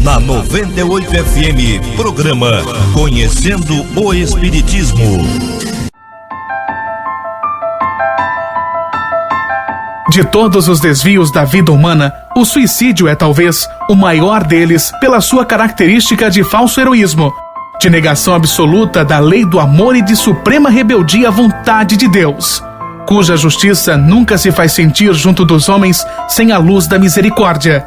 Na 98 FM, programa Conhecendo o Espiritismo. De todos os desvios da vida humana, o suicídio é talvez o maior deles pela sua característica de falso heroísmo, de negação absoluta da lei do amor e de suprema rebeldia à vontade de Deus, cuja justiça nunca se faz sentir junto dos homens sem a luz da misericórdia.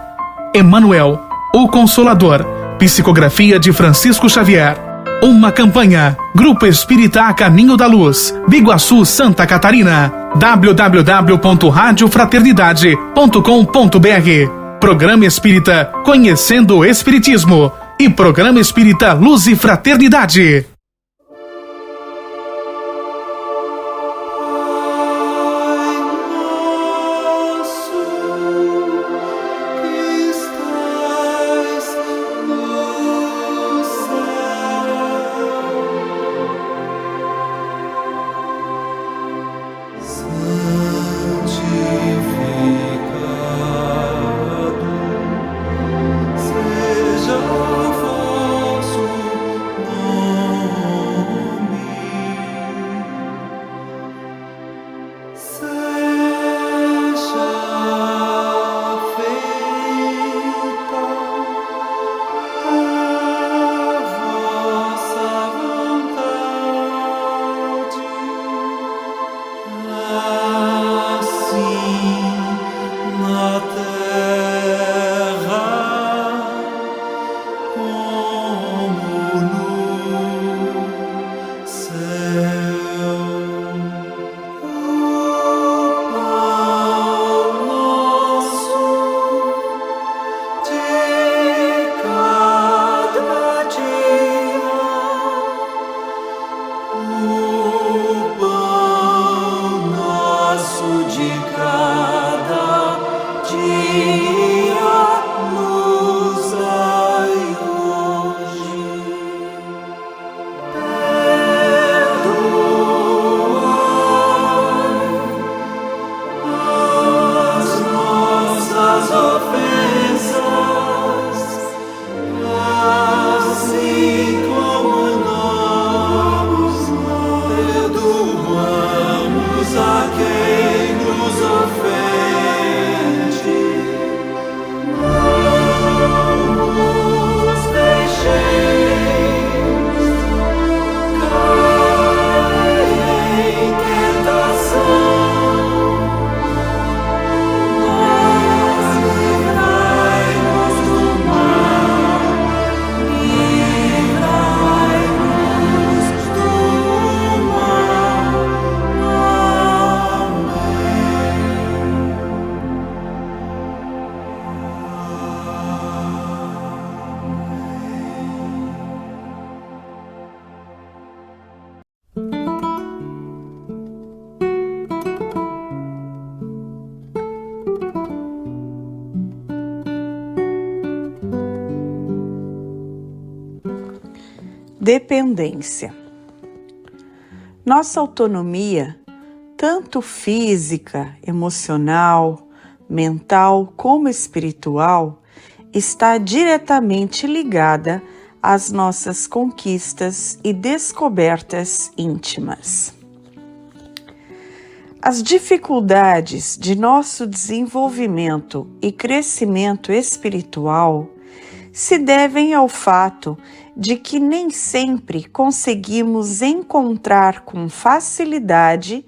Emmanuel, o Consolador, psicografia de Francisco Xavier. Uma campanha, Grupo Espírita A Caminho da Luz, Biguaçu, Santa Catarina. www.radiofraternidade.com.br. Programa Espírita Conhecendo o Espiritismo e Programa Espírita Luz e Fraternidade. Dependência. Nossa autonomia, tanto física, emocional, mental como espiritual, está diretamente ligada às nossas conquistas e descobertas íntimas. As dificuldades de nosso desenvolvimento e crescimento espiritual se devem ao fato de que nem sempre conseguimos encontrar com facilidade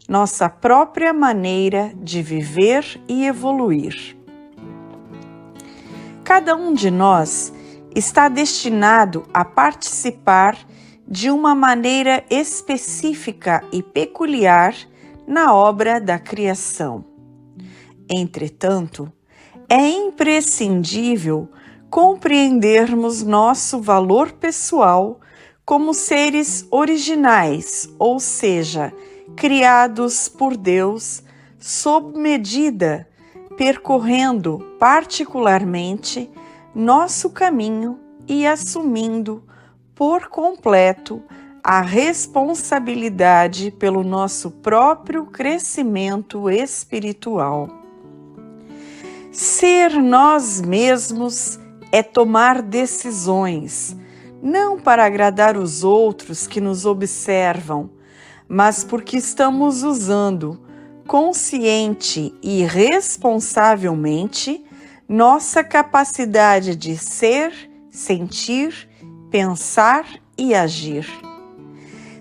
nossa própria maneira de viver e evoluir. Cada um de nós está destinado a participar de uma maneira específica e peculiar na obra da criação. Entretanto, é imprescindível compreendermos nosso valor pessoal como seres originais, ou seja, criados por Deus sob medida, percorrendo particularmente nosso caminho e assumindo por completo a responsabilidade pelo nosso próprio crescimento espiritual. Ser nós mesmos é tomar decisões, não para agradar os outros que nos observam, mas porque estamos usando consciente e responsavelmente nossa capacidade de ser, sentir, pensar e agir.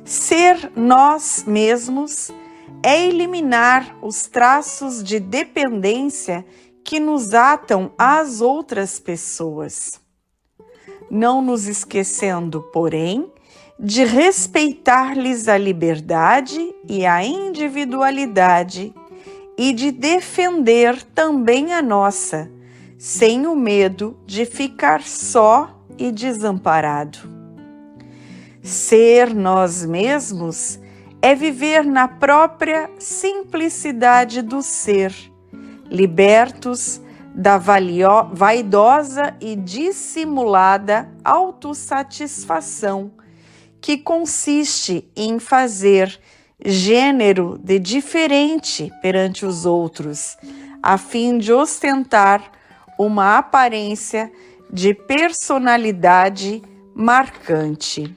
Ser nós mesmos é eliminar os traços de dependência que nos atam às outras pessoas. Não nos esquecendo, porém, de respeitar-lhes a liberdade e a individualidade e de defender também a nossa, sem o medo de ficar só e desamparado. Ser nós mesmos é viver na própria simplicidade do ser, libertos da vaidosa e dissimulada autossatisfação, que consiste em fazer gênero de diferente perante os outros, a fim de ostentar uma aparência de personalidade marcante.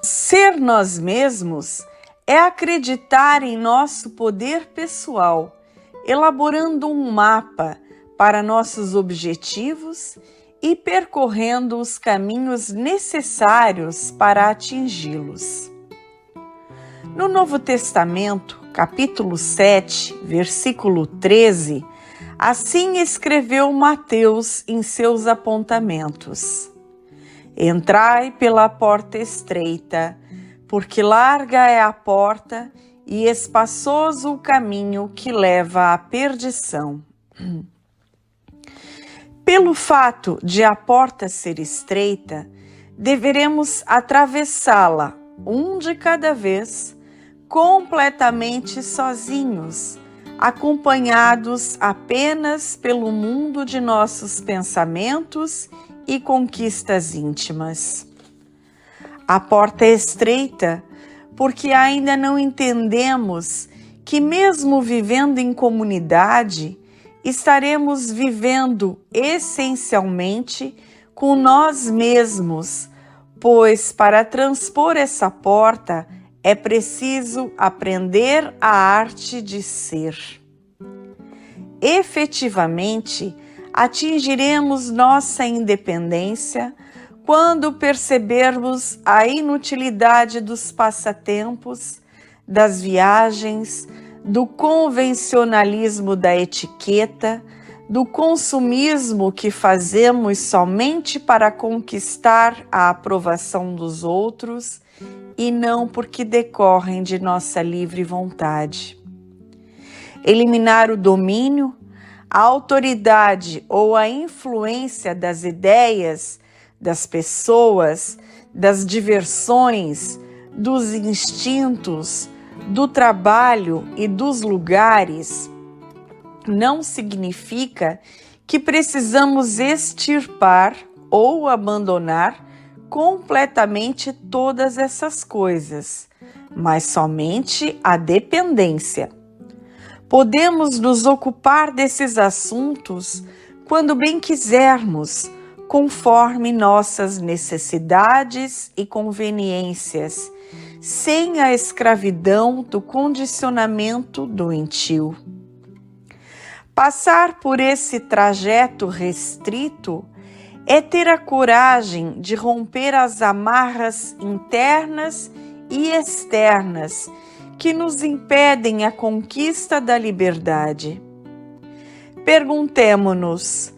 Ser nós mesmos é acreditar em nosso poder pessoal, elaborando um mapa para nossos objetivos e percorrendo os caminhos necessários para atingi-los. No Novo Testamento, capítulo 7, versículo 13, assim escreveu Mateus em seus apontamentos: Entrai pela porta estreita, porque larga é a porta e espaçoso o caminho que leva à perdição. Pelo fato de a porta ser estreita, deveremos atravessá-la, um de cada vez, completamente sozinhos, acompanhados apenas pelo mundo de nossos pensamentos e conquistas íntimas. A porta é estreita porque ainda não entendemos que, mesmo vivendo em comunidade, estaremos vivendo essencialmente com nós mesmos, pois para transpor essa porta é preciso aprender a arte de ser. Efetivamente, atingiremos nossa independência quando percebermos a inutilidade dos passatempos, das viagens, do convencionalismo da etiqueta, do consumismo que fazemos somente para conquistar a aprovação dos outros e não porque decorrem de nossa livre vontade. Eliminar o domínio, a autoridade ou a influência das ideias, das pessoas, das diversões, dos instintos, do trabalho e dos lugares, não significa que precisamos extirpar ou abandonar completamente todas essas coisas, mas somente a dependência. Podemos nos ocupar desses assuntos quando bem quisermos, conforme nossas necessidades e conveniências, sem a escravidão do condicionamento doentio. Passar por esse trajeto restrito é ter a coragem de romper as amarras internas e externas que nos impedem a conquista da liberdade. Perguntemo-nos: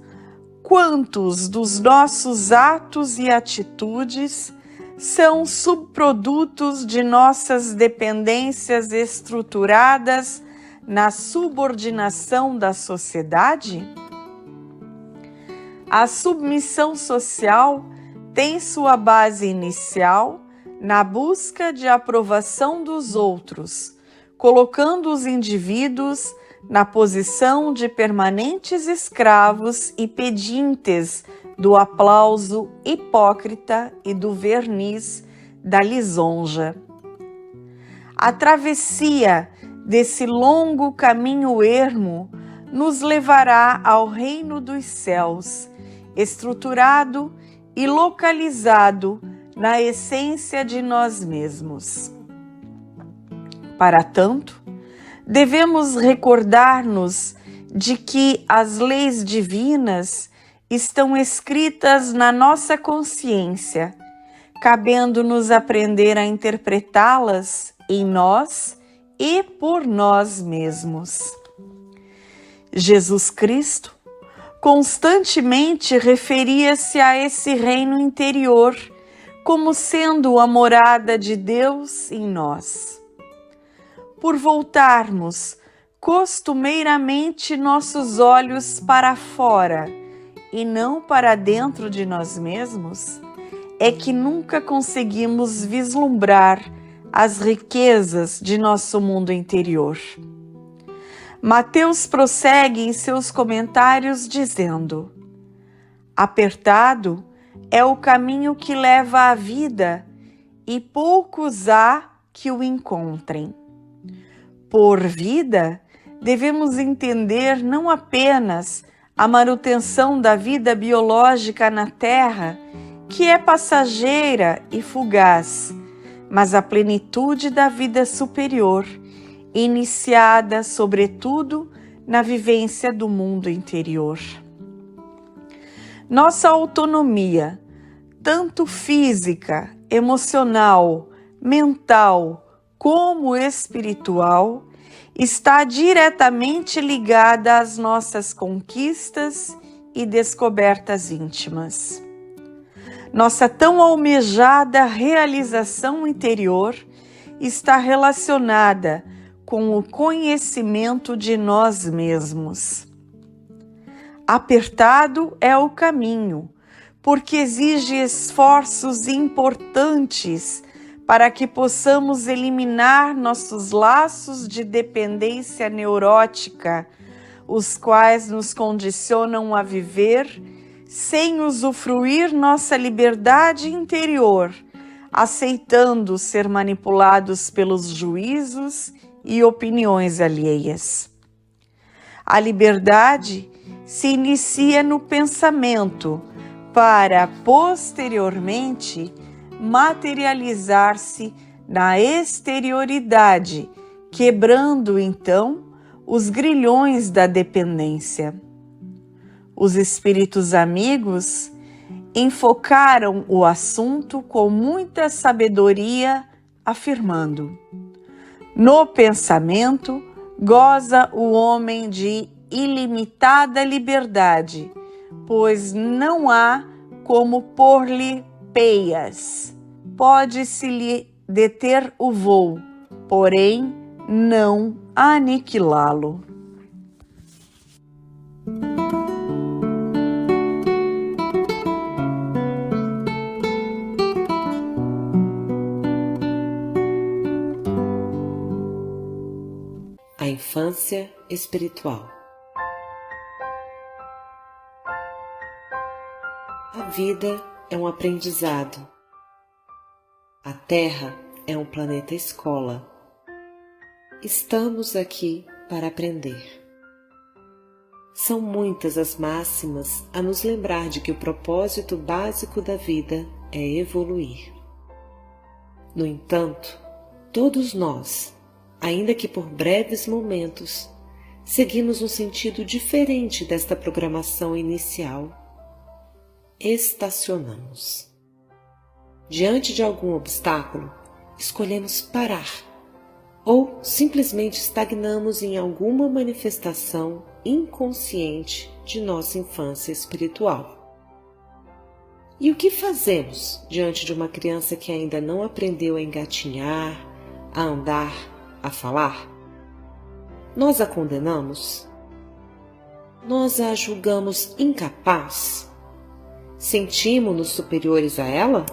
quantos dos nossos atos e atitudes são subprodutos de nossas dependências estruturadas na subordinação da sociedade? A submissão social tem sua base inicial na busca de aprovação dos outros, colocando os indivíduos na posição de permanentes escravos e pedintes do aplauso hipócrita e do verniz da lisonja. A travessia desse longo caminho ermo nos levará ao reino dos céus, estruturado e localizado na essência de nós mesmos. Para tanto, devemos recordar-nos de que as leis divinas estão escritas na nossa consciência, cabendo-nos aprender a interpretá-las em nós e por nós mesmos. Jesus Cristo constantemente referia-se a esse reino interior como sendo a morada de Deus em nós. Por voltarmos costumeiramente nossos olhos para fora e não para dentro de nós mesmos, é que nunca conseguimos vislumbrar as riquezas de nosso mundo interior. Mateus prossegue em seus comentários dizendo: apertado é o caminho que leva à vida e poucos há que o encontrem. Por vida, devemos entender não apenas a manutenção da vida biológica na Terra, que é passageira e fugaz, mas a plenitude da vida superior, iniciada, sobretudo, na vivência do mundo interior. Nossa autonomia, tanto física, emocional, mental, como espiritual, está diretamente ligada às nossas conquistas e descobertas íntimas. Nossa tão almejada realização interior está relacionada com o conhecimento de nós mesmos. Apertado é o caminho, porque exige esforços importantes para que possamos eliminar nossos laços de dependência neurótica, os quais nos condicionam a viver sem usufruir nossa liberdade interior, aceitando ser manipulados pelos juízos e opiniões alheias. A liberdade se inicia no pensamento para, posteriormente, materializar-se na exterioridade, quebrando, então, os grilhões da dependência. Os espíritos amigos enfocaram o assunto com muita sabedoria, afirmando: no pensamento goza o homem de ilimitada liberdade, pois não há como pôr-lhe peias. Pode-se-lhe deter o voo, porém não aniquilá-lo. A infância espiritual. A vida é um aprendizado. A Terra é um planeta escola. Estamos aqui para aprender. São muitas as máximas a nos lembrar de que o propósito básico da vida é evoluir. No entanto, todos nós, ainda que por breves momentos, seguimos um sentido diferente desta programação inicial. Estacionamos. Diante de algum obstáculo, escolhemos parar ou simplesmente estagnamos em alguma manifestação inconsciente de nossa infância espiritual. E o que fazemos diante de uma criança que ainda não aprendeu a engatinhar, a andar, a falar? Nós a condenamos? Nós a julgamos incapaz? Sentimos-nos superiores a ela?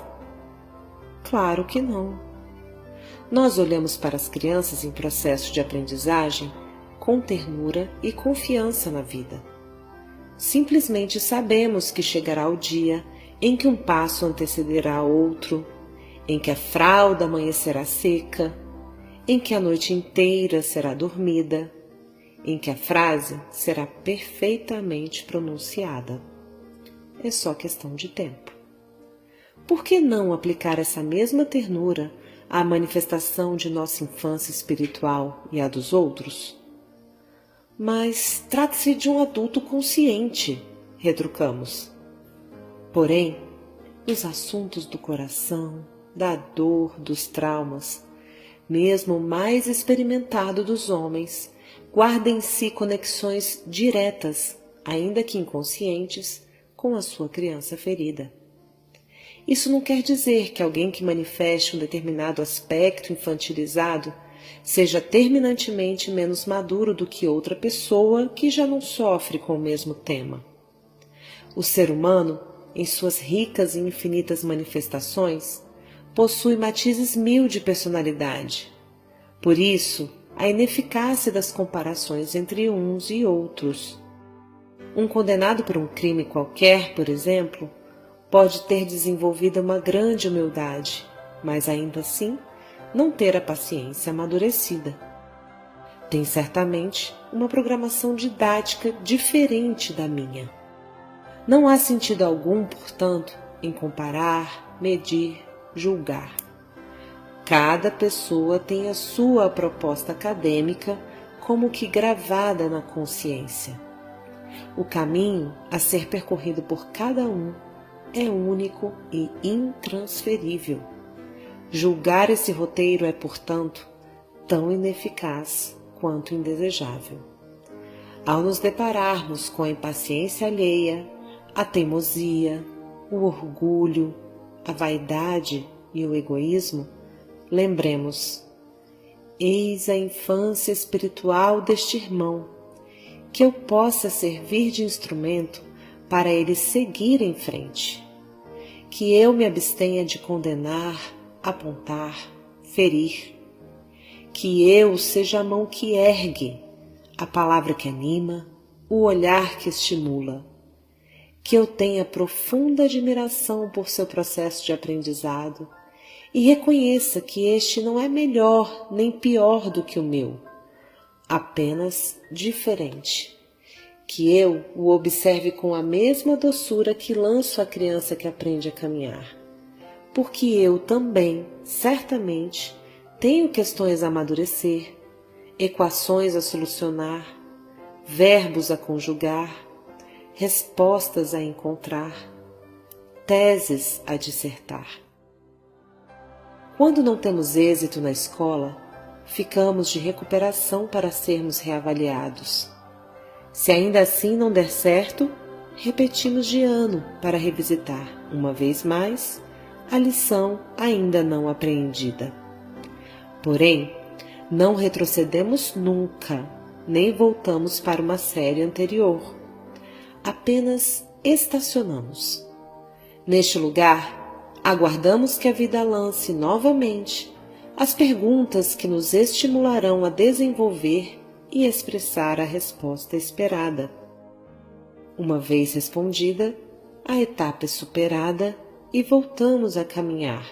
Claro que não. Nós olhamos para as crianças em processo de aprendizagem com ternura e confiança na vida. Simplesmente sabemos que chegará o dia em que um passo antecederá outro, em que a fralda amanhecerá seca, em que a noite inteira será dormida, em que a frase será perfeitamente pronunciada. é só questão de tempo. Por que não aplicar essa mesma ternura à manifestação de nossa infância espiritual e à dos outros? Mas trata-se de um adulto consciente, retrucamos. Porém, os assuntos do coração, da dor, dos traumas, mesmo o mais experimentado dos homens, guarda em si conexões diretas, ainda que inconscientes, com a sua criança ferida. Isso não quer dizer que alguém que manifeste um determinado aspecto infantilizado seja terminantemente menos maduro do que outra pessoa que já não sofre com o mesmo tema. O ser humano, em suas ricas e infinitas manifestações, possui matizes mil de personalidade. Por isso, a ineficácia das comparações entre uns e outros. Um condenado por um crime qualquer, por exemplo, pode ter desenvolvido uma grande humildade, mas ainda assim não ter a paciência amadurecida. Tem certamente uma programação didática diferente da minha. Não há sentido algum, portanto, em comparar, medir, julgar. Cada pessoa tem a sua proposta acadêmica como que gravada na consciência. O caminho a ser percorrido por cada um é único e intransferível. Julgar esse roteiro é, portanto, tão ineficaz quanto indesejável. Ao nos depararmos com a impaciência alheia, a teimosia, o orgulho, a vaidade e o egoísmo, lembremos: eis a infância espiritual deste irmão, que eu possa servir de instrumento para ele seguir em frente. Que eu me abstenha de condenar, apontar, ferir. Que eu seja a mão que ergue, a palavra que anima, o olhar que estimula. Que eu tenha profunda admiração por seu processo de aprendizado e reconheça que este não é melhor nem pior do que o meu, apenas diferente. Que eu o observe com a mesma doçura que lanço à criança que aprende a caminhar, porque eu também, certamente, tenho questões a amadurecer, equações a solucionar, verbos a conjugar, respostas a encontrar, teses a dissertar. Quando não temos êxito na escola, ficamos de recuperação para sermos reavaliados. Se ainda assim não der certo, repetimos de ano para revisitar, uma vez mais, a lição ainda não apreendida. Porém, não retrocedemos nunca, nem voltamos para uma série anterior. Apenas estacionamos. Neste lugar, aguardamos que a vida lance novamente as perguntas que nos estimularão a desenvolver e expressar a resposta esperada. Uma vez respondida, a etapa é superada e voltamos a caminhar.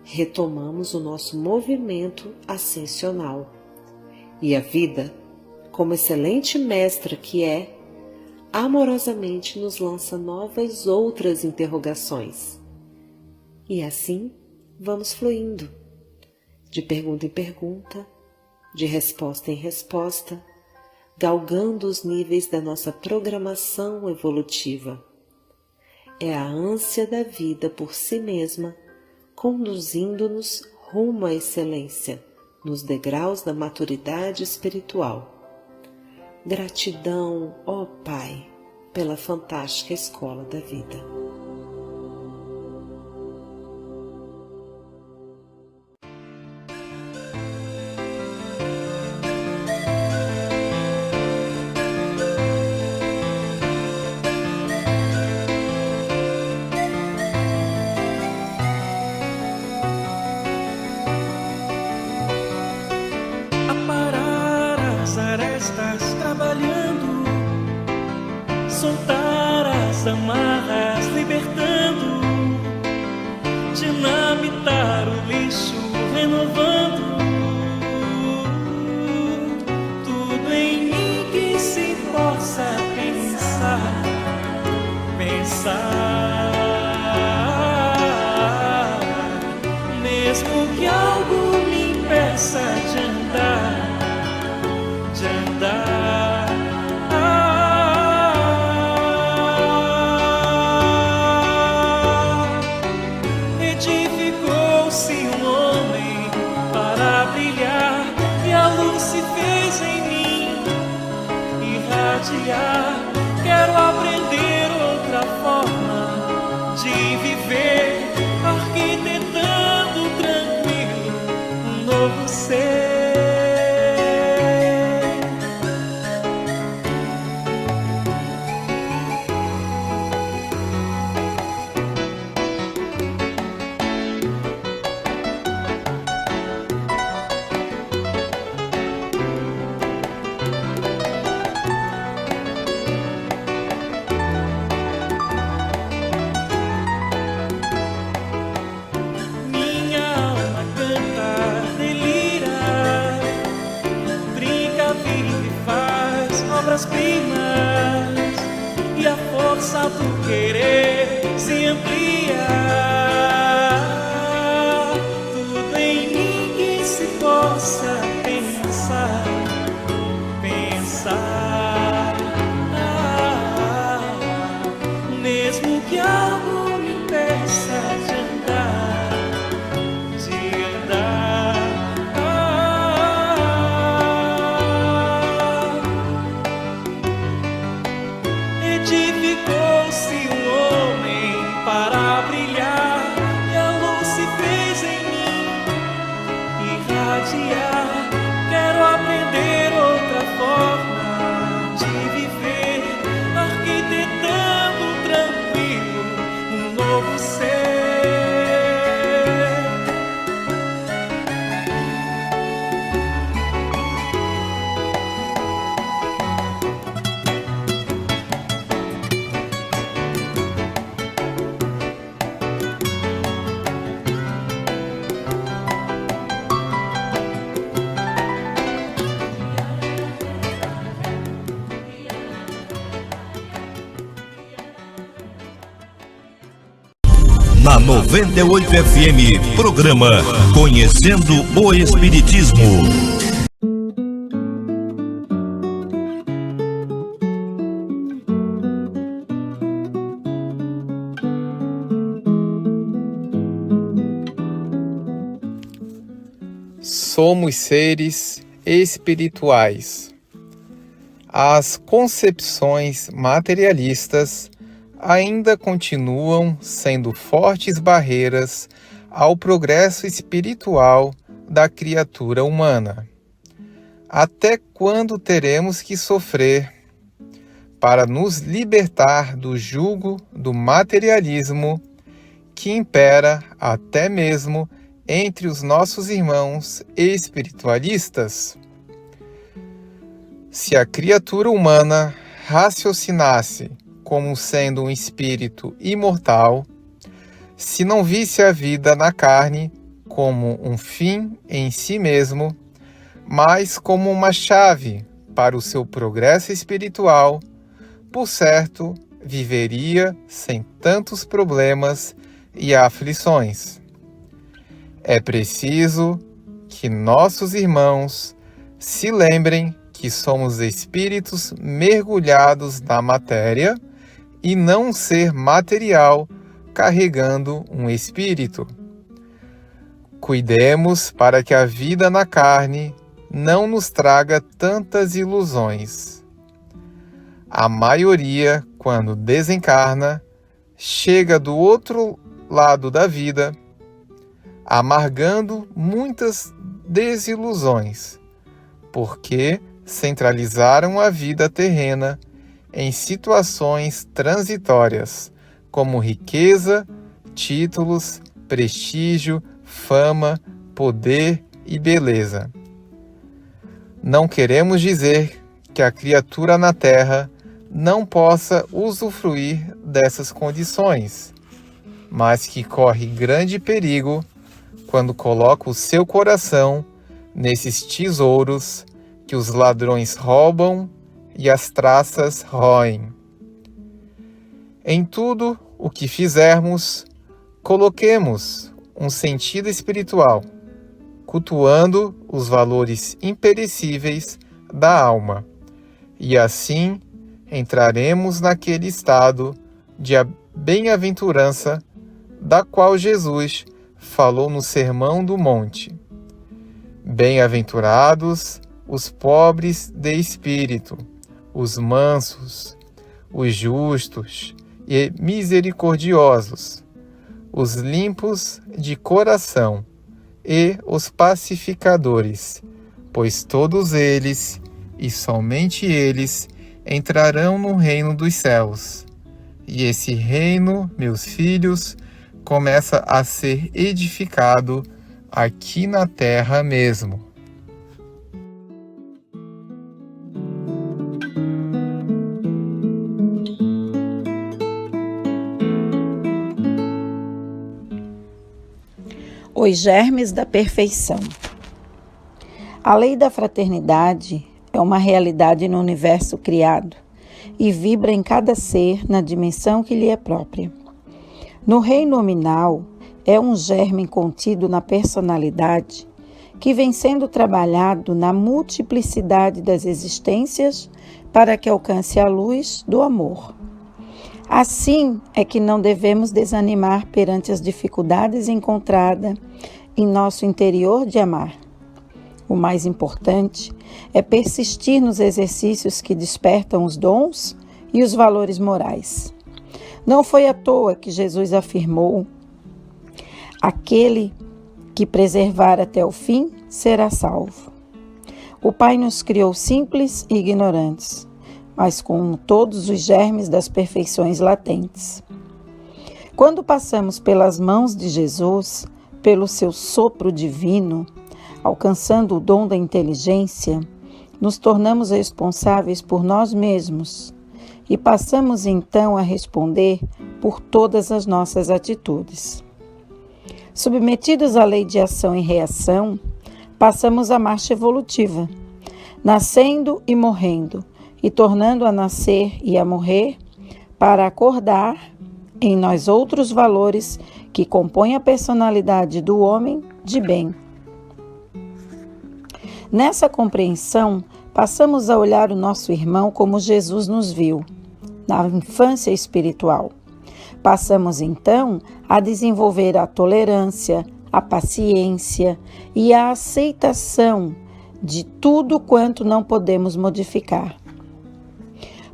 Retomamos o nosso movimento ascensional. E a vida, como excelente mestra que é, amorosamente nos lança novas outras interrogações. E assim vamos fluindo, de pergunta em pergunta, de resposta em resposta, galgando os níveis da nossa programação evolutiva. É a ânsia da vida por si mesma, conduzindo-nos rumo à excelência, nos degraus da maturidade espiritual. Gratidão, ó Pai, pela fantástica escola da vida. Trabalhando, soltar as amarras pressa de andar, de andar. Edificou-se um homem para brilhar, e a luz se fez em mim irradiar. Quero aprender outra forma de viver, arquitetando tranquilo um novo ser. Primas, e a força do querer se amplia. Tudo em mim que se possa pensar, pensar. Mesmo que algo me impeça de andar, de andar. Edificou-se um homem para brilhar, e a luz se fez em mim irradiar. Quero aprender outra forma de viver, arquitetando tranquilo um novo ser. Na 98 FM, programa Conhecendo o Espiritismo. Somos seres espirituais. As concepções materialistas ainda continuam sendo fortes barreiras ao progresso espiritual da criatura humana. Até quando teremos que sofrer para nos libertar do jugo do materialismo que impera até mesmo entre os nossos irmãos espiritualistas? Se a criatura humana raciocinasse como sendo um espírito imortal, se não visse a vida na carne como um fim em si mesmo, mas como uma chave para o seu progresso espiritual, por certo, viveria sem tantos problemas e aflições. É preciso que nossos irmãos se lembrem que somos espíritos mergulhados na matéria e não um ser material carregando um espírito. Cuidemos para que a vida na carne não nos traga tantas ilusões. A maioria, quando desencarna, chega do outro lado da vida, amargando muitas desilusões, porque centralizaram a vida terrena em situações transitórias, como riqueza, títulos, prestígio, fama, poder e beleza. Não queremos dizer que a criatura na Terra não possa usufruir dessas condições, mas que corre grande perigo quando coloca o seu coração nesses tesouros que os ladrões roubam e as traças roem. Em tudo o que fizermos, coloquemos um sentido espiritual. cultuando os valores imperecíveis da alma. E assim entraremos naquele estado de bem-aventurança da qual Jesus falou no Sermão do Monte. Bem-aventurados os pobres de espírito, os mansos, os justos e misericordiosos, os limpos de coração e os pacificadores, pois todos eles, e somente eles, entrarão no reino dos céus. E esse reino, meus filhos, começa a ser edificado aqui na terra mesmo. Os germes da perfeição. A lei da fraternidade é uma realidade no universo criado e vibra em cada ser na dimensão que lhe é própria. No reino nominal, é um germe contido na personalidade que vem sendo trabalhado na multiplicidade das existências para que alcance a luz do amor. Assim é que não devemos desanimar perante as dificuldades encontradas em nosso interior de amar. O mais importante é persistir nos exercícios que despertam os dons e os valores morais. Não foi à toa que Jesus afirmou: aquele que preservar até o fim será salvo. O Pai nos criou simples e ignorantes, mas com todos os germes das perfeições latentes. Quando passamos pelas mãos de Jesus, pelo seu sopro divino, alcançando o dom da inteligência, nos tornamos responsáveis por nós mesmos e passamos então a responder por todas as nossas atitudes. Submetidos à lei de ação e reação, passamos a marcha evolutiva, nascendo e morrendo, e tornando a nascer e a morrer, para acordar em nós outros valores que compõem a personalidade do homem de bem. Nessa compreensão, passamos a olhar o nosso irmão como Jesus nos viu, na infância espiritual. Passamos então a desenvolver a tolerância, a paciência e a aceitação de tudo quanto não podemos modificar.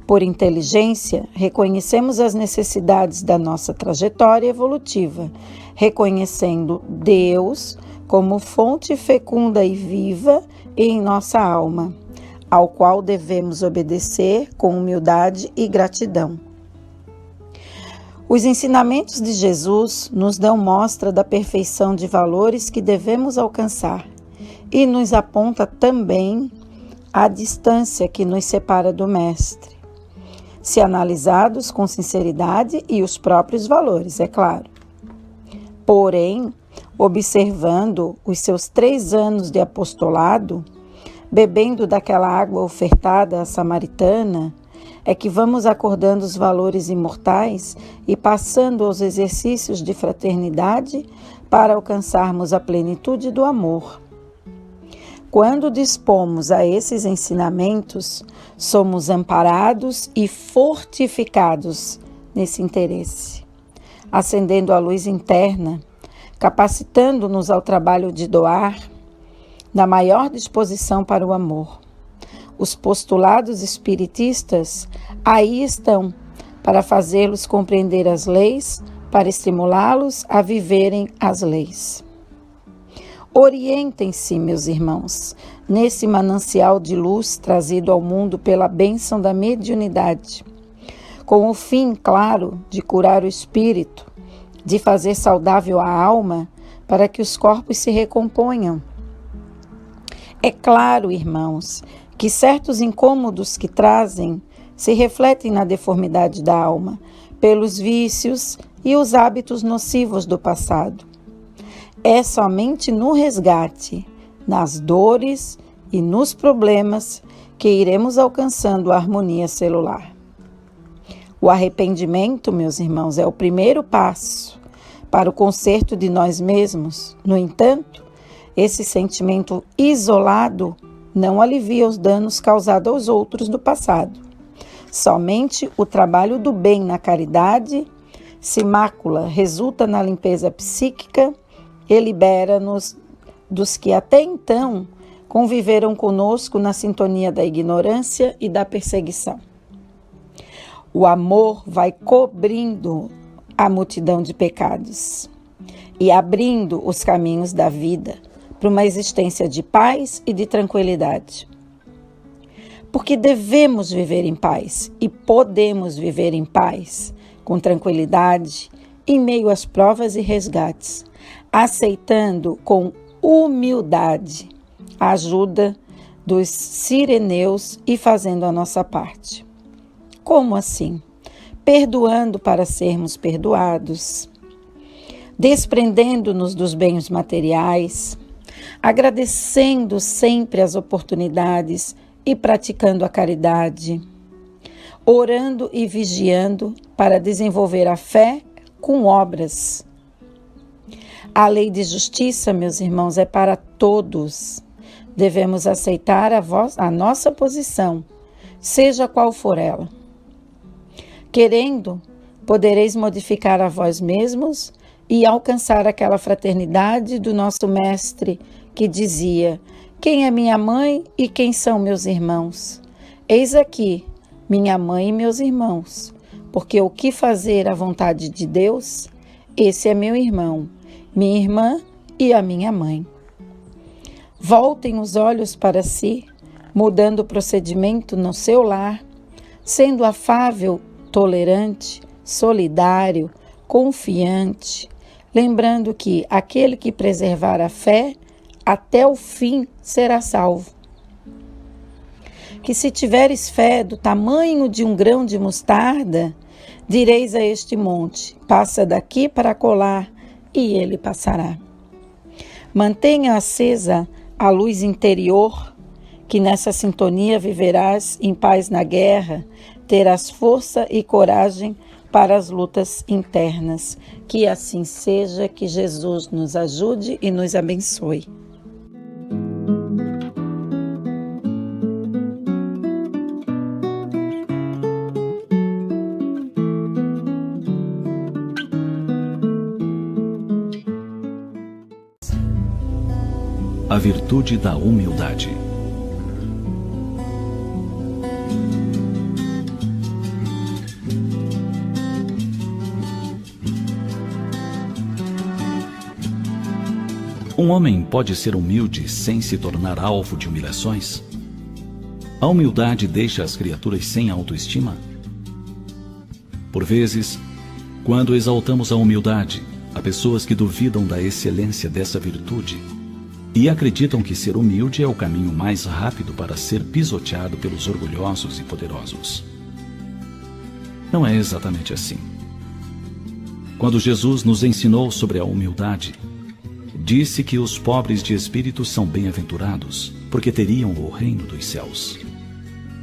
Por inteligência, reconhecemos as necessidades da nossa trajetória evolutiva, reconhecendo Deus como fonte fecunda e viva em nossa alma, ao qual devemos obedecer com humildade e gratidão. Os ensinamentos de Jesus nos dão mostra da perfeição de valores que devemos alcançar e nos aponta também a distância que nos separa do Mestre, se analisados com sinceridade e os próprios valores, é claro. Porém, observando os seus 3 anos de apostolado, bebendo daquela água ofertada à samaritana, é que vamos acordando os valores imortais e passando aos exercícios de fraternidade para alcançarmos a plenitude do amor. Quando dispomos a esses ensinamentos, somos amparados e fortificados nesse interesse, acendendo a luz interna, capacitando-nos ao trabalho de doar, na maior disposição para o amor. Os postulados espiritistas aí estão para fazê-los compreender as leis, para estimulá-los a viverem as leis. Orientem-se, meus irmãos, nesse manancial de luz trazido ao mundo pela bênção da mediunidade, com o fim, claro, de curar o espírito, de fazer saudável a alma, para que os corpos se recomponham. É claro, irmãos, que certos incômodos que trazem se refletem na deformidade da alma, pelos vícios e os hábitos nocivos do passado. É somente no resgate, nas dores e nos problemas que iremos alcançando a harmonia celular. O arrependimento, meus irmãos, é o primeiro passo para o conserto de nós mesmos. No entanto, Esse sentimento isolado não alivia os danos causados aos outros no passado. Somente o trabalho do bem na caridade se mácula, resulta na limpeza psíquica e libera-nos dos que até então conviveram conosco na sintonia da ignorância e da perseguição. O amor vai cobrindo a multidão de pecados e abrindo os caminhos da vida para uma existência de paz e de tranquilidade. Porque devemos viver em paz e podemos viver em paz, com tranquilidade, em meio às provas e resgates, aceitando com humildade a ajuda dos sireneus e fazendo a nossa parte. Como assim? Perdoando para sermos perdoados, desprendendo-nos dos bens materiais, agradecendo sempre as oportunidades e praticando a caridade, orando e vigiando para desenvolver a fé com obras. A lei de justiça, meus irmãos, é para todos. Devemos aceitar a nossa posição, seja qual for ela. Querendo, podereis modificar a vós mesmos e alcançar aquela fraternidade do nosso mestre que dizia: quem é minha mãe e quem são meus irmãos? Eis aqui minha mãe e meus irmãos, porque o que fazer à vontade de Deus, esse é meu irmão, minha irmã e a minha mãe. Voltem os olhos para si, mudando o procedimento no seu lar, sendo afável, tolerante, solidário, confiante, lembrando que aquele que preservar a fé, até o fim será salvo. Que se tiveres fé do tamanho de um grão de mostarda, direis a este monte: passa daqui para acolá, e ele passará. Mantenha acesa a luz interior, que nessa sintonia viverás em paz na guerra, terás força e coragem para as lutas internas. Que assim seja, que Jesus nos ajude e nos abençoe. A virtude da humildade. Um homem pode ser humilde sem se tornar alvo de humilhações? A humildade deixa as criaturas sem autoestima? Por vezes, quando exaltamos a humildade, há pessoas que duvidam da excelência dessa virtude e acreditam que ser humilde é o caminho mais rápido para ser pisoteado pelos orgulhosos e poderosos. Não é exatamente assim. Quando Jesus nos ensinou sobre a humildade, disse que os pobres de espírito são bem-aventurados, porque teriam o reino dos céus.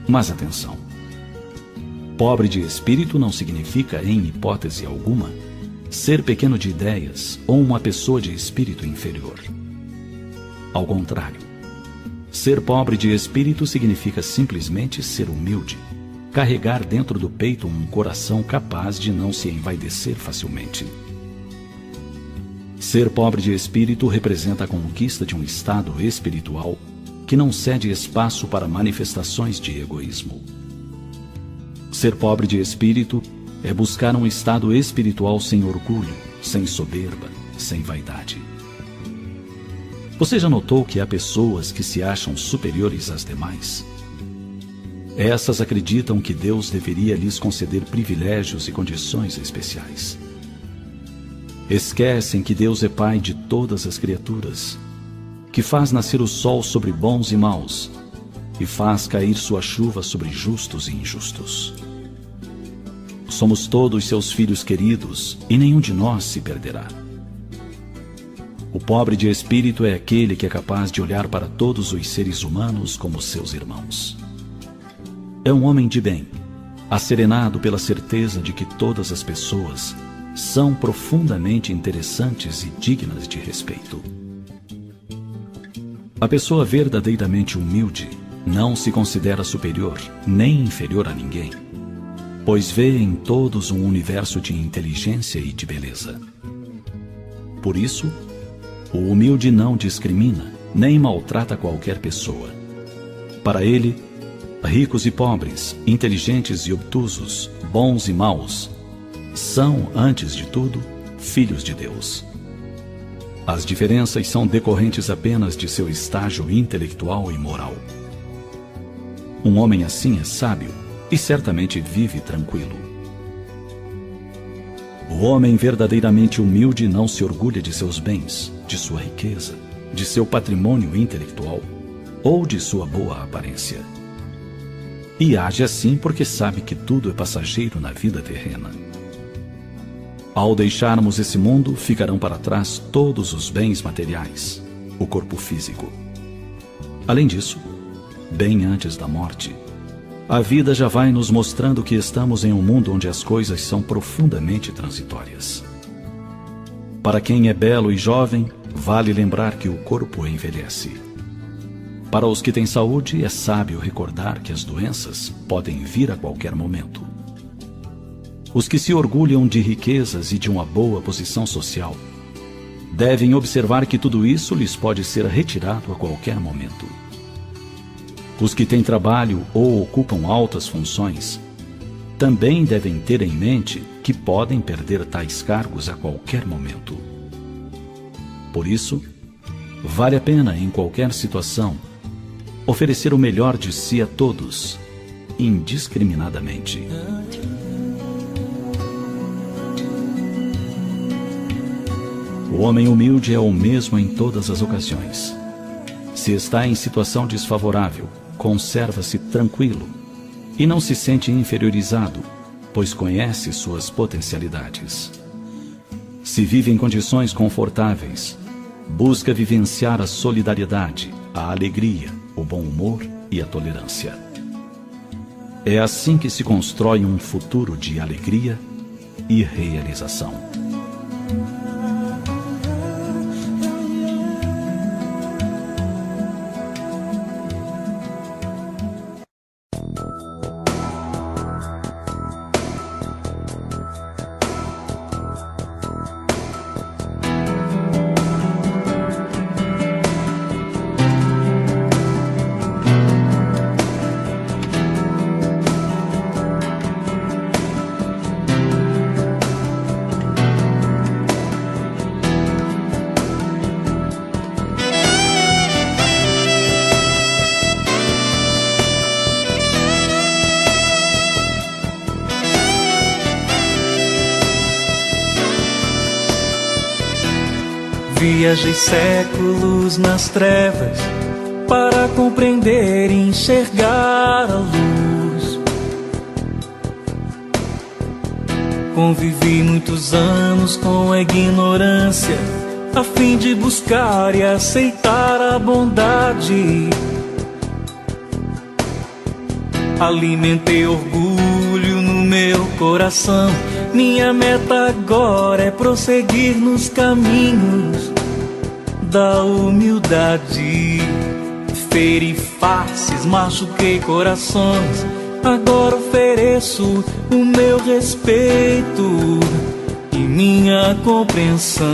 Mas atenção, pobre de espírito não significa, em hipótese alguma, ser pequeno de ideias ou uma pessoa de espírito inferior. Ao contrário, ser pobre de espírito significa simplesmente ser humilde, carregar dentro do peito um coração capaz de não se envaidecer facilmente. Ser pobre de espírito representa a conquista de um estado espiritual que não cede espaço para manifestações de egoísmo. Ser pobre de espírito é buscar um estado espiritual sem orgulho, sem soberba, sem vaidade. Você já notou que há pessoas que se acham superiores às demais? Essas acreditam que Deus deveria lhes conceder privilégios e condições especiais. Esquecem que Deus é Pai de todas as criaturas, que faz nascer o sol sobre bons e maus, e faz cair sua chuva sobre justos e injustos. Somos todos seus filhos queridos, e nenhum de nós se perderá. O pobre de espírito é aquele que é capaz de olhar para todos os seres humanos como seus irmãos. É um homem de bem, asserenado pela certeza de que todas as pessoas são profundamente interessantes e dignas de respeito. A pessoa verdadeiramente humilde não se considera superior nem inferior a ninguém, pois vê em todos um universo de inteligência e de beleza. Por isso, o humilde não discrimina nem maltrata qualquer pessoa. Para ele, ricos e pobres, inteligentes e obtusos, bons e maus, são, antes de tudo, filhos de Deus. As diferenças são decorrentes apenas de seu estágio intelectual e moral. Um homem assim é sábio e certamente vive tranquilo. O homem verdadeiramente humilde não se orgulha de seus bens, de sua riqueza, de seu patrimônio intelectual ou de sua boa aparência. E age assim porque sabe que tudo é passageiro na vida terrena. Ao deixarmos esse mundo, ficarão para trás todos os bens materiais, o corpo físico. Além disso, bem antes da morte, a vida já vai nos mostrando que estamos em um mundo onde as coisas são profundamente transitórias. Para quem é belo e jovem, vale lembrar que o corpo envelhece. Para os que têm saúde, é sábio recordar que as doenças podem vir a qualquer momento. Os que se orgulham de riquezas e de uma boa posição social devem observar que tudo isso lhes pode ser retirado a qualquer momento. Os que têm trabalho ou ocupam altas funções também devem ter em mente que podem perder tais cargos a qualquer momento. Por isso, vale a pena, em qualquer situação, oferecer o melhor de si a todos, indiscriminadamente. O homem humilde é o mesmo em todas as ocasiões. Se está em situação desfavorável, conserva-se tranquilo e não se sente inferiorizado, pois conhece suas potencialidades. Se vive em condições confortáveis, busca vivenciar a solidariedade, a alegria, o bom humor e a tolerância. É assim que se constrói um futuro de alegria e realização. Viajei séculos nas trevas para compreender e enxergar a luz. Convivi muitos anos com a ignorância, a fim de buscar e aceitar a bondade. Alimentei orgulho no meu coração. Minha meta agora é prosseguir nos caminhos da humildade. Feri faces, machuquei corações. Agora ofereço o meu respeito e minha compreensão.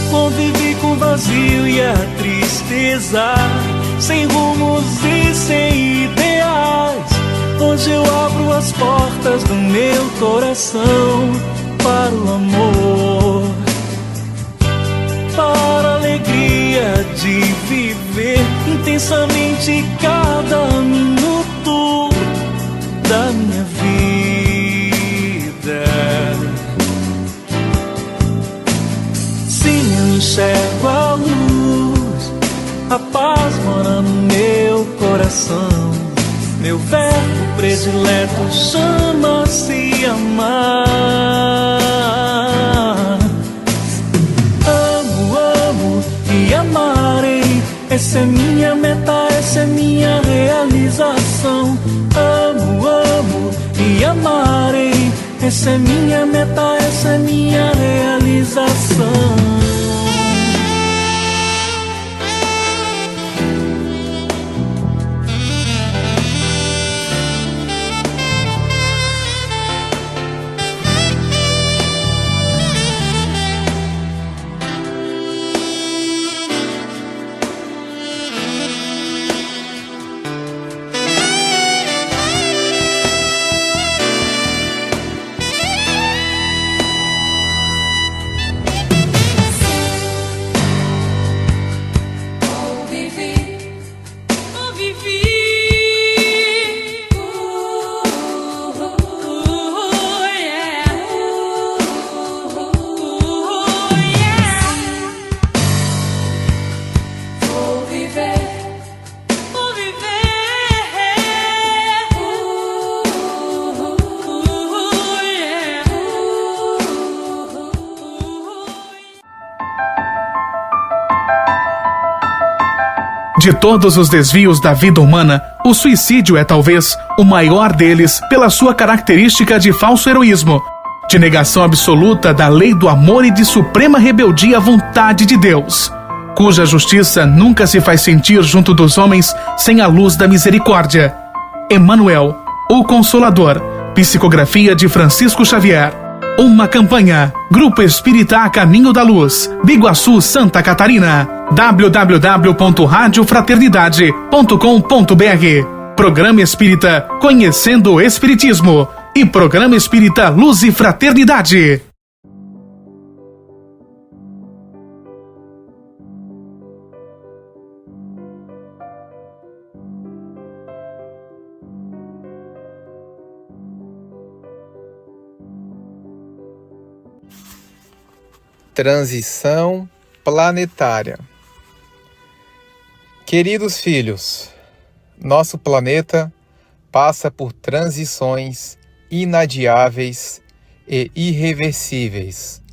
Convivi com o vazio e a tristeza, sem rumos e sem ideais. Hoje eu abro as portas do meu coração para o amor, para a alegria de viver intensamente cada minuto da minha vida. Sim, eu enxergo a luz, a paz mora no meu coração. Meu verbo predileto chama-se amar. Amo, amo e amarei. Essa é minha meta, essa é minha realização. Amo, amo e amarei. Essa é minha meta, essa é minha realização. De todos os desvios da vida humana, o suicídio é talvez o maior deles pela sua característica de falso heroísmo, de negação absoluta da lei do amor e de suprema rebeldia à vontade de Deus, cuja justiça nunca se faz sentir junto dos homens sem a luz da misericórdia. Emmanuel, o Consolador, psicografia de Francisco Xavier. Uma campanha. Grupo Espírita A Caminho da Luz, Biguaçu, Santa Catarina. www.radiofraternidade.com.br. Programa Espírita Conhecendo o Espiritismo e Programa Espírita Luz e Fraternidade. Transição planetária. Queridos filhos, nosso planeta passa por transições inadiáveis e irreversíveis,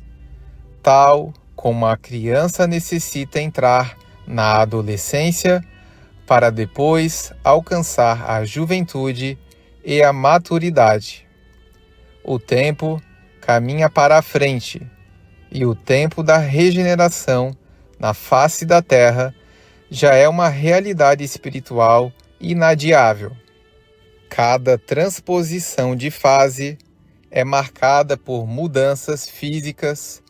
tal como a criança necessita entrar na adolescência para depois alcançar a juventude e a maturidade. O tempo caminha para a frente, e o tempo da regeneração na face da Terra já é uma realidade espiritual inadiável. Cada transposição de fase é marcada por mudanças físicas,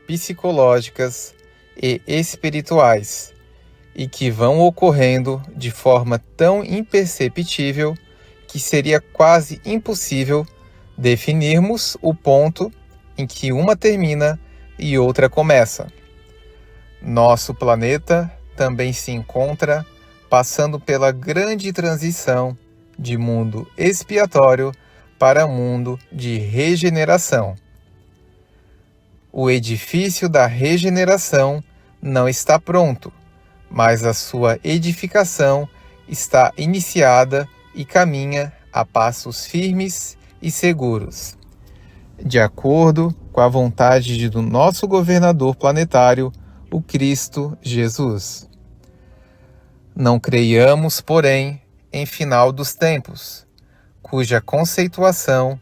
psicológicas e espirituais, e que vão ocorrendo de forma tão imperceptível que seria quase impossível definirmos o ponto em que uma termina e outra começa. Nosso planeta também se encontra passando pela grande transição de mundo expiatório para mundo de regeneração. O edifício da regeneração não está pronto, mas a sua edificação está iniciada e caminha a passos firmes e seguros, de acordo com a vontade do nosso governador planetário, o Cristo Jesus. Não creiamos, porém, em final dos tempos, cuja conceituação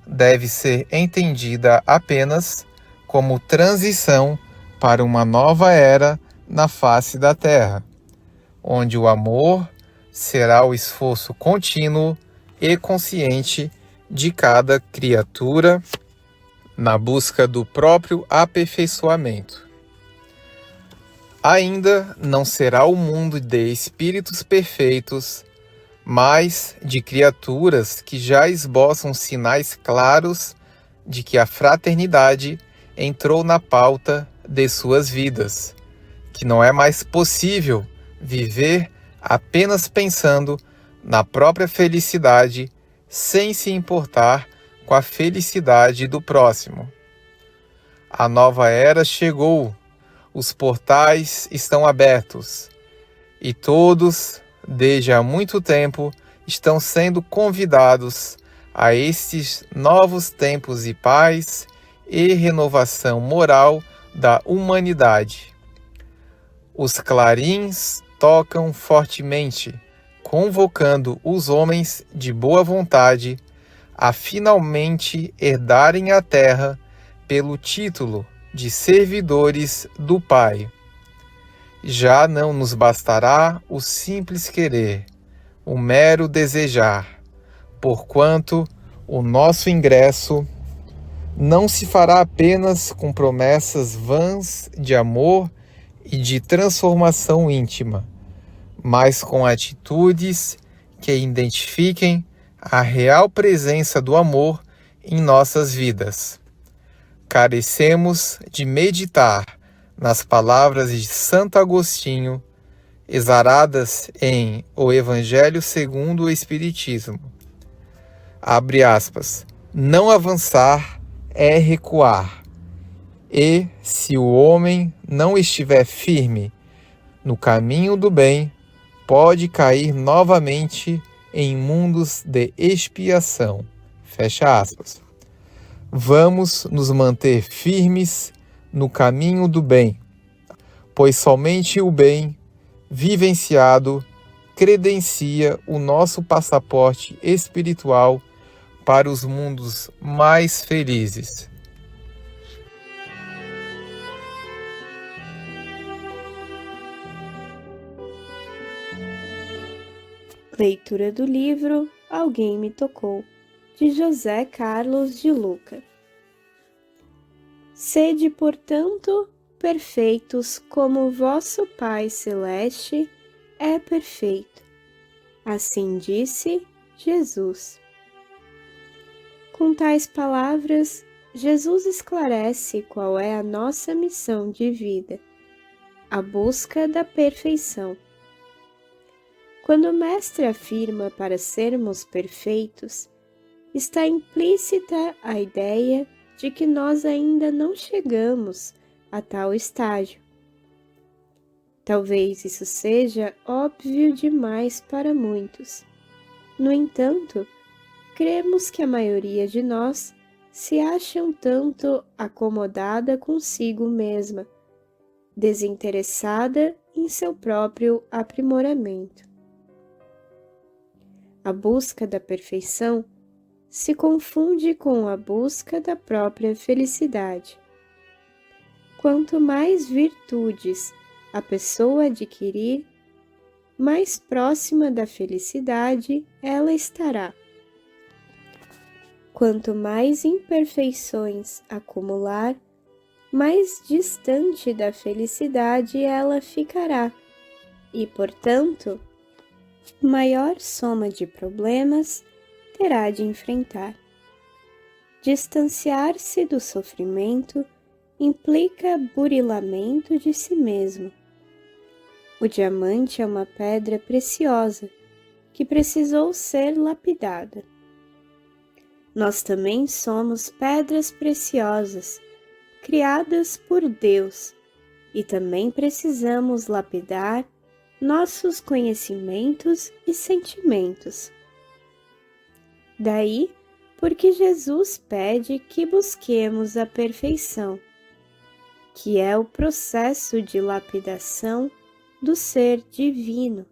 deve ser entendida apenas como transição para uma nova era na face da Terra, onde o amor será o esforço contínuo e consciente de cada criatura na busca do próprio aperfeiçoamento. Ainda não será o mundo de espíritos perfeitos, mas de criaturas que já esboçam sinais claros de que a fraternidade entrou na pauta de suas vidas, que não é mais possível viver apenas pensando na própria felicidade sem se importar com a felicidade do próximo. A nova era chegou, os portais estão abertos e todos, desde há muito tempo, estão sendo convidados a estes novos tempos de paz e renovação moral da humanidade. Os clarins tocam fortemente, convocando os homens de boa vontade a finalmente herdarem a terra pelo título de servidores do Pai. Já não nos bastará o simples querer, o mero desejar, porquanto o nosso ingresso não se fará apenas com promessas vãs de amor e de transformação íntima, mas com atitudes que identifiquem a real presença do amor em nossas vidas. Carecemos de meditar nas palavras de Santo Agostinho, exaradas em O Evangelho segundo o Espiritismo. Abre aspas. Não avançar é recuar, e se o homem não estiver firme no caminho do bem, pode cair novamente em mundos de expiação. Fecha aspas. Vamos nos manter firmes no caminho do bem, pois somente o bem vivenciado credencia o nosso passaporte espiritual para os mundos mais felizes. Leitura do livro Alguém Me Tocou, de José Carlos de Luca. Sede, portanto, perfeitos como vosso Pai Celeste é perfeito. Assim disse Jesus. Com tais palavras, Jesus esclarece qual é a nossa missão de vida, a busca da perfeição. Quando o Mestre afirma para sermos perfeitos, está implícita a ideia de que nós ainda não chegamos a tal estágio. Talvez isso seja óbvio demais para muitos. No entanto, cremos que a maioria de nós se acha um tanto acomodada consigo mesma, desinteressada em seu próprio aprimoramento. A busca da perfeição se confunde com a busca da própria felicidade. Quanto mais virtudes a pessoa adquirir, mais próxima da felicidade ela estará. Quanto mais imperfeições acumular, mais distante da felicidade ela ficará e, portanto, maior soma de problemas terá de enfrentar. Distanciar-se do sofrimento implica burilamento de si mesmo. O diamante é uma pedra preciosa que precisou ser lapidada. Nós também somos pedras preciosas, criadas por Deus, e também precisamos lapidar nossos conhecimentos e sentimentos. Daí, porque Jesus pede que busquemos a perfeição, que é o processo de lapidação do ser divino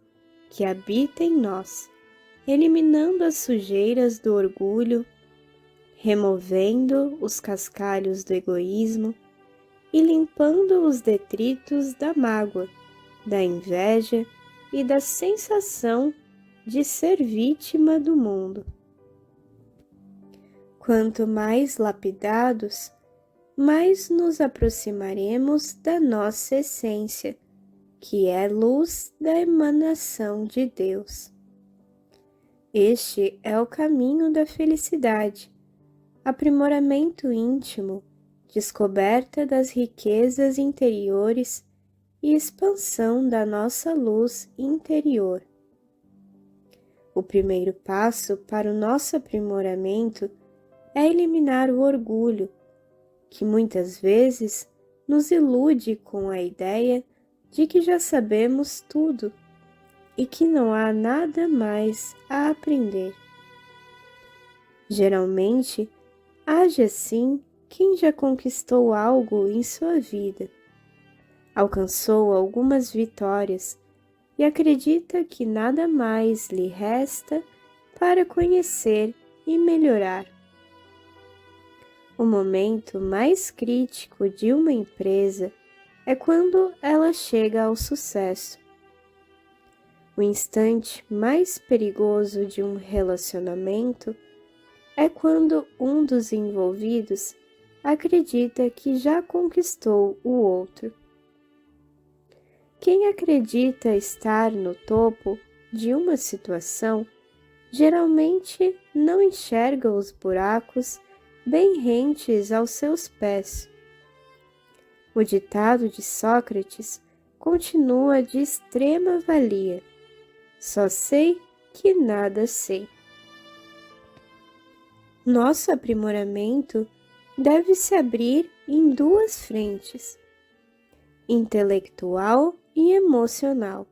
que habita em nós, eliminando as sujeiras do orgulho, removendo os cascalhos do egoísmo e limpando os detritos da mágoa, da inveja e da sensação de ser vítima do mundo. Quanto mais lapidados, mais nos aproximaremos da nossa essência, que é luz da emanação de Deus. Este é o caminho da felicidade, aprimoramento íntimo, descoberta das riquezas interiores e expansão da nossa luz interior. O primeiro passo para o nosso aprimoramento é eliminar o orgulho, que muitas vezes nos ilude com a ideia de que já sabemos tudo e que não há nada mais a aprender. Geralmente, age assim quem já conquistou algo em sua vida, alcançou algumas vitórias e acredita que nada mais lhe resta para conhecer e melhorar. O momento mais crítico de uma empresa é quando ela chega ao sucesso. O instante mais perigoso de um relacionamento é quando um dos envolvidos acredita que já conquistou o outro. Quem acredita estar no topo de uma situação geralmente não enxerga os buracos bem rentes aos seus pés. O ditado de Sócrates continua de extrema valia: só sei que nada sei. Nosso aprimoramento deve se abrir em duas frentes: intelectual e emocional.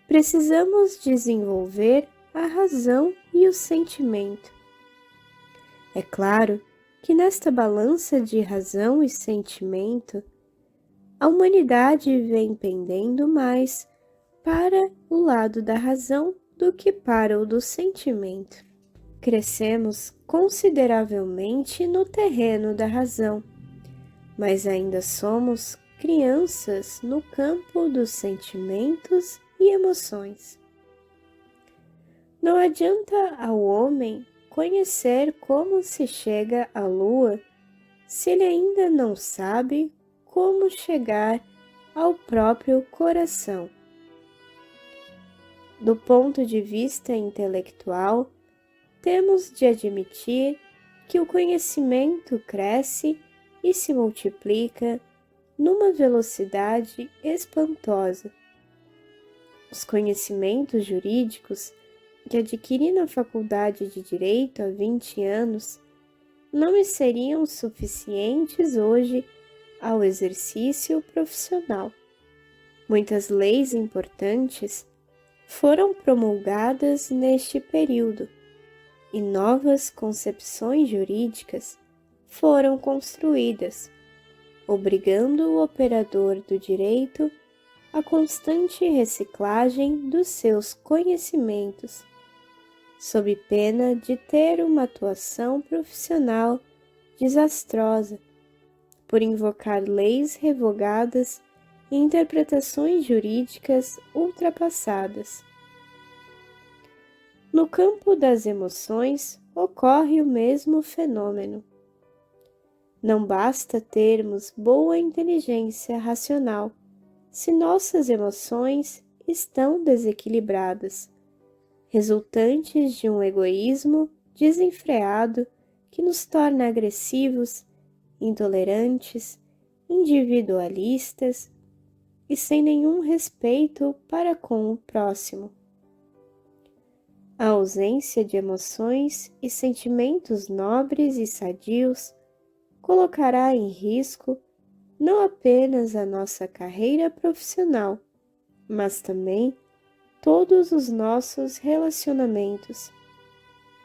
Precisamos desenvolver a razão e o sentimento. É claro que nesta balança de razão e sentimento, a humanidade vem pendendo mais para o lado da razão do que para o do sentimento. Crescemos consideravelmente no terreno da razão, mas ainda somos crianças no campo dos sentimentos e emoções. Não adianta ao homem conhecer como se chega à lua se ele ainda não sabe como chegar ao próprio coração. Do ponto de vista intelectual, temos de admitir que o conhecimento cresce e se multiplica numa velocidade espantosa. Os conhecimentos jurídicos que adquiri na Faculdade de Direito há 20 anos não me seriam suficientes hoje ao exercício profissional. Muitas leis importantes foram promulgadas neste período e novas concepções jurídicas foram construídas, obrigando o operador do direito à constante reciclagem dos seus conhecimentos, sob pena de ter uma atuação profissional desastrosa, por invocar leis revogadas e interpretações jurídicas ultrapassadas. No campo das emoções ocorre o mesmo fenômeno. Não basta termos boa inteligência racional se nossas emoções estão desequilibradas, resultantes de um egoísmo desenfreado que nos torna agressivos, intolerantes, individualistas e sem nenhum respeito para com o próximo. A ausência de emoções e sentimentos nobres e sadios colocará em risco não apenas a nossa carreira profissional, mas também todos os nossos relacionamentos,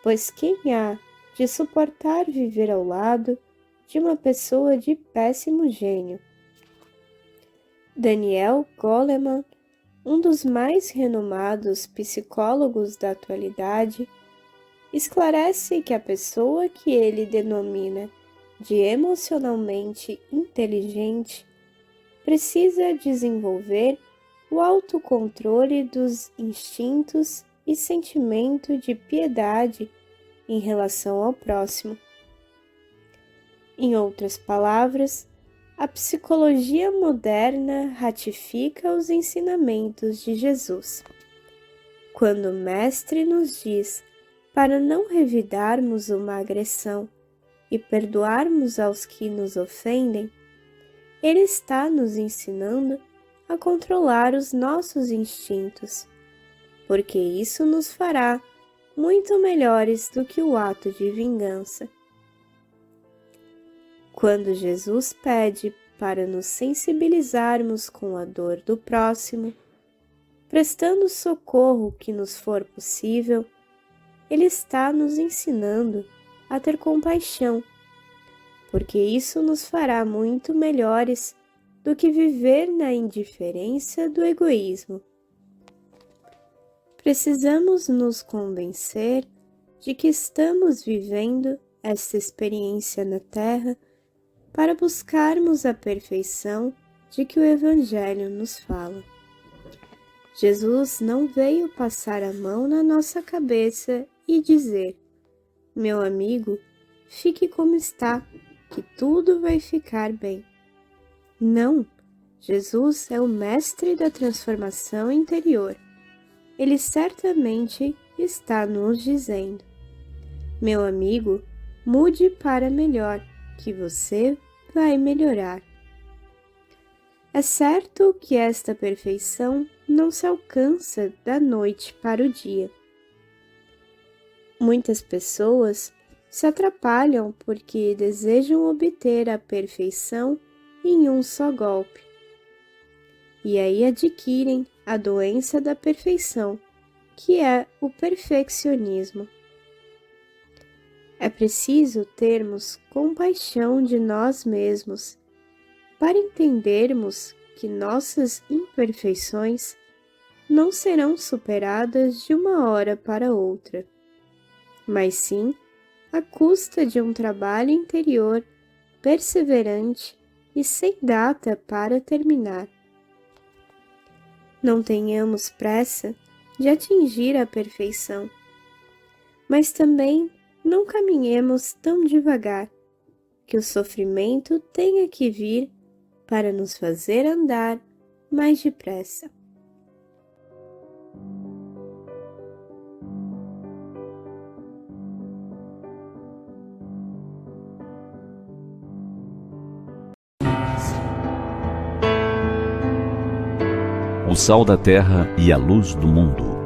pois quem há de suportar viver ao lado de uma pessoa de péssimo gênio? Daniel Goleman, um dos mais renomados psicólogos da atualidade, esclarece que a pessoa que ele denomina de emocionalmente inteligente precisa desenvolver o autocontrole dos instintos e sentimento de piedade em relação ao próximo. Em outras palavras, a psicologia moderna ratifica os ensinamentos de Jesus. Quando o Mestre nos diz para não revidarmos uma agressão e perdoarmos aos que nos ofendem, ele está nos ensinando a controlar os nossos instintos, porque isso nos fará muito melhores do que o ato de vingança. Quando Jesus pede para nos sensibilizarmos com a dor do próximo, prestando o socorro que nos for possível, ele está nos ensinando a ter compaixão, porque isso nos fará muito melhores do que viver na indiferença do egoísmo. Precisamos nos convencer de que estamos vivendo esta experiência na Terra para buscarmos a perfeição de que o Evangelho nos fala. Jesus não veio passar a mão na nossa cabeça e dizer: meu amigo, fique como está, que tudo vai ficar bem. Não, Jesus é o mestre da transformação interior. Ele certamente está nos dizendo: meu amigo, mude para melhor, que você vai melhorar. É certo que esta perfeição não se alcança da noite para o dia. Muitas pessoas se atrapalham porque desejam obter a perfeição em um só golpe. E aí adquirem a doença da perfeição, que é o perfeccionismo. É preciso termos compaixão de nós mesmos para entendermos que nossas imperfeições não serão superadas de uma hora para outra, mas sim à custa de um trabalho interior perseverante e sem data para terminar. Não tenhamos pressa de atingir a perfeição, mas também não caminhemos tão devagar, que o sofrimento tenha que vir para nos fazer andar mais depressa. O sal da terra e a luz do mundo.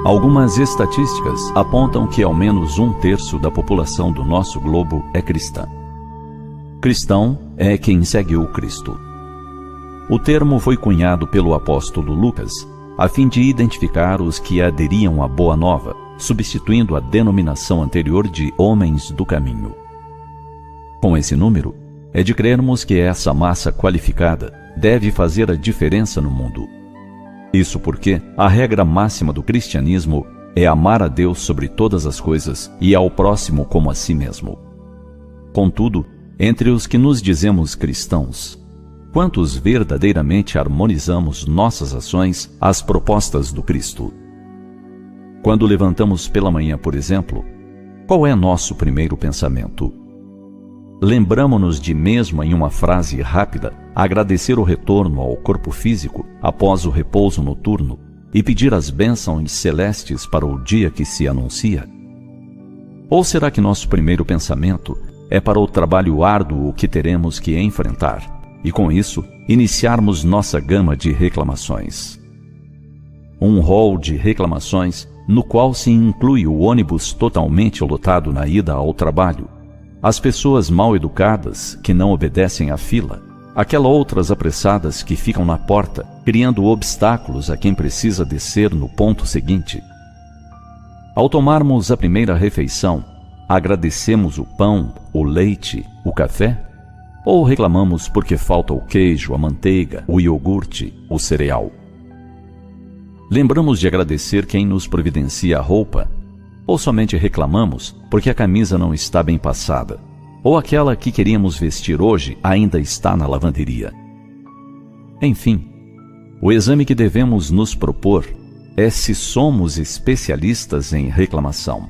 Algumas estatísticas apontam que ao menos 1/3 da população do nosso globo é cristã. Cristão é quem segue o Cristo. O termo foi cunhado pelo apóstolo Lucas, a fim de identificar os que aderiam à Boa Nova, substituindo a denominação anterior de homens do caminho. Com esse número, é de crermos que essa massa qualificada deve fazer a diferença no mundo. Isso porque a regra máxima do cristianismo é amar a Deus sobre todas as coisas e ao próximo como a si mesmo. Contudo, entre os que nos dizemos cristãos, quantos verdadeiramente harmonizamos nossas ações às propostas do Cristo? Quando levantamos pela manhã, por exemplo, qual é nosso primeiro pensamento? Lembramo-nos de, mesmo em uma frase rápida, agradecer o retorno ao corpo físico após o repouso noturno e pedir as bênçãos celestes para o dia que se anuncia? Ou será que nosso primeiro pensamento é para o trabalho árduo que teremos que enfrentar e, com isso, iniciarmos nossa gama de reclamações? Um rol de reclamações no qual se inclui o ônibus totalmente lotado na ida ao trabalho, as pessoas mal educadas que não obedecem à fila, aquelas outras apressadas que ficam na porta, criando obstáculos a quem precisa descer no ponto seguinte. Ao tomarmos a primeira refeição, agradecemos o pão, o leite, o café? Ou reclamamos porque falta o queijo, a manteiga, o iogurte, o cereal? Lembramos de agradecer quem nos providencia a roupa? Ou somente reclamamos porque a camisa não está bem passada? Ou aquela que queríamos vestir hoje ainda está na lavanderia? Enfim, o exame que devemos nos propor é se somos especialistas em reclamação.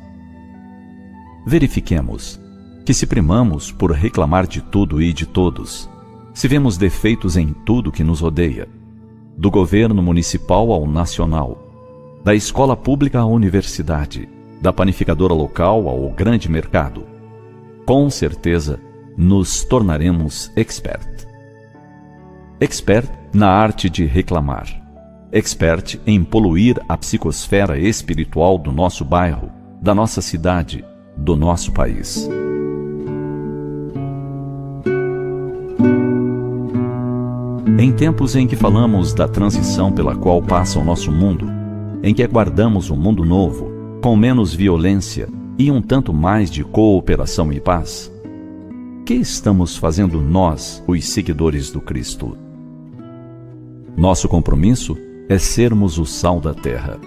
Verifiquemos que se primamos por reclamar de tudo e de todos, se vemos defeitos em tudo que nos rodeia, do governo municipal ao nacional, da escola pública à universidade, da panificadora local ao grande mercado, com certeza nos tornaremos expert. Expert na arte de reclamar. Expert em poluir a psicosfera espiritual do nosso bairro, da nossa cidade, do nosso país. Em tempos em que falamos da transição pela qual passa o nosso mundo, em que aguardamos um mundo novo, com menos violência e um tanto mais de cooperação e paz, que estamos fazendo nós, os seguidores do Cristo? Nosso compromisso é sermos o sal da terra.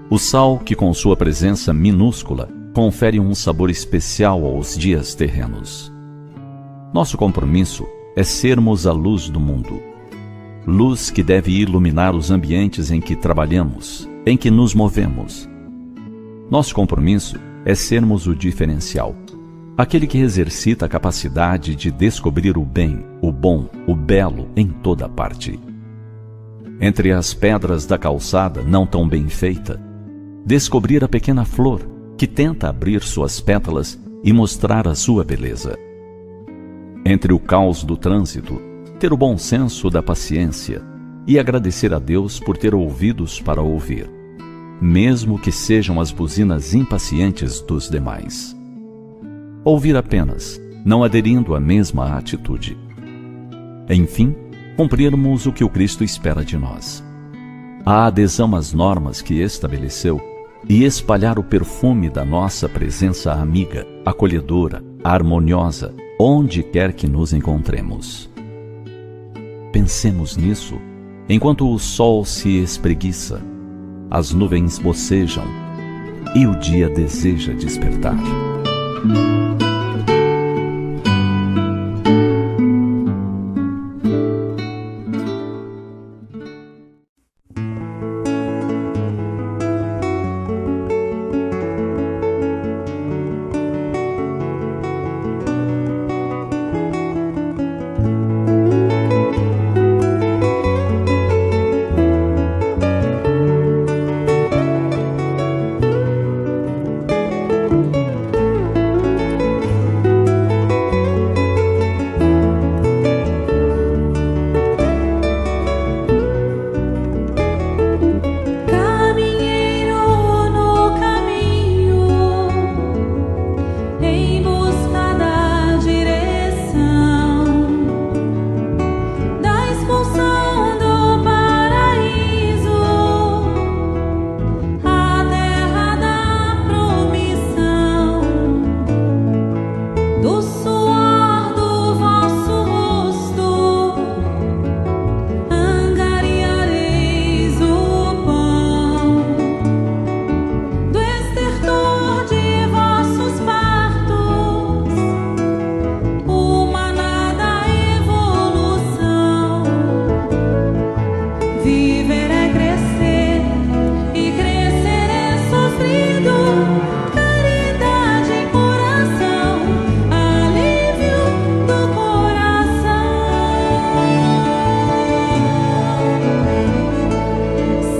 O sal que, com sua presença minúscula, confere um sabor especial aos dias terrenos. Nosso compromisso é sermos a luz do mundo. Luz que deve iluminar os ambientes em que trabalhamos, em que nos movemos. Nosso compromisso é sermos o diferencial, aquele que exercita a capacidade de descobrir o bem, o bom, o belo em toda parte. Entre as pedras da calçada não tão bem feita, descobrir a pequena flor que tenta abrir suas pétalas e mostrar a sua beleza. Entre o caos do trânsito, ter o bom senso da paciência e agradecer a Deus por ter ouvidos para ouvir, mesmo que sejam as buzinas impacientes dos demais. Ouvir apenas, não aderindo à mesma atitude. Enfim, cumprirmos o que o Cristo espera de nós. A adesão às normas que estabeleceu e espalhar o perfume da nossa presença amiga, acolhedora, harmoniosa, onde quer que nos encontremos. Pensemos nisso enquanto o sol se espreguiça, as nuvens bocejam e o dia deseja despertar.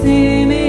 Semear